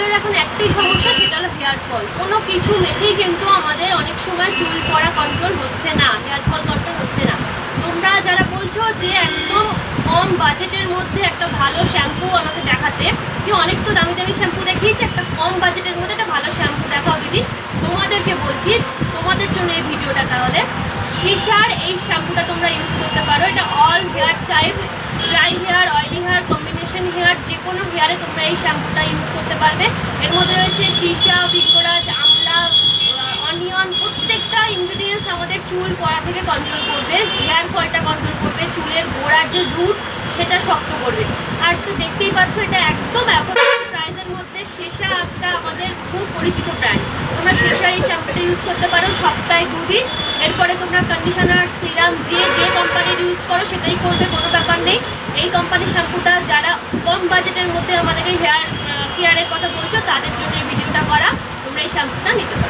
চুলের এখন একটাই সমস্যা, সেটা হলো হেয়ার ফল। কোনো কিছু মেখেই কিন্তু আমাদের অনেক সময় চুল পড়া কন্ট্রোল হচ্ছে না, হেয়ার ফল কন্ট্রোল হচ্ছে না। তোমরা যারা বলছো যে একদম কম বাজেটের মধ্যে একটা ভালো শ্যাম্পু আমাকে দেখাতে, কি অনেক তো দামি দামি শ্যাম্পু দেখিয়েছে, একটা কম বাজেটের মধ্যে একটা ভালো শ্যাম্পু দেখাও দিদি। তোমাদেরকে বলছি, তোমাদের জন্য এই ভিডিওটা। তাহলে শিশার এই শ্যাম্পুটা তোমরা ইউজ করতে পারো। এটা all hair type, dry hair, oily hair, combination hair, যে কোনো হেয়ারে তোমরা এই শ্যাম্পুটা ইউজ করতে পারবে। এর মধ্যে রয়েছে সীসা, ভিঙ্গরাজ, আমলা, অনিয়ন। প্রত্যেকটা ইনগ্রিডিয়েন্টস আমাদের চুল পড়া থেকে কন্ট্রোল করবে, হেয়ার ফলটা কন্ট্রোল করবে, চুলের গোড়ার যে রুট সেটা শক্ত করবে। আর তো দেখতেই পাচ্ছ এটা একদম অ্যাফোর্ডেবল প্রাইসের মধ্যে। সীসা একটা আমাদের খুব পরিচিত ব্র্যান্ড। তোমরা সীসার এই শ্যাম্পুটা ইউজ করতে পারো সপ্তাহে 2 দিন। এরপরে তোমরা কন্ডিশনার, সিরাম যে কোম্পানির ইউজ করো সেটাই করবে, কোনো ব্যাপার নেই। এই কোম্পানির শ্যাম্পুটা যারা কম বাজেটের মধ্যে আমাদেরকে হেয়ার কেয়ারের কথা বলছো তাদের জন্য এই ভিডিওটা করা। তোমরা এই শ্যাম্পুটা নিতে পারো।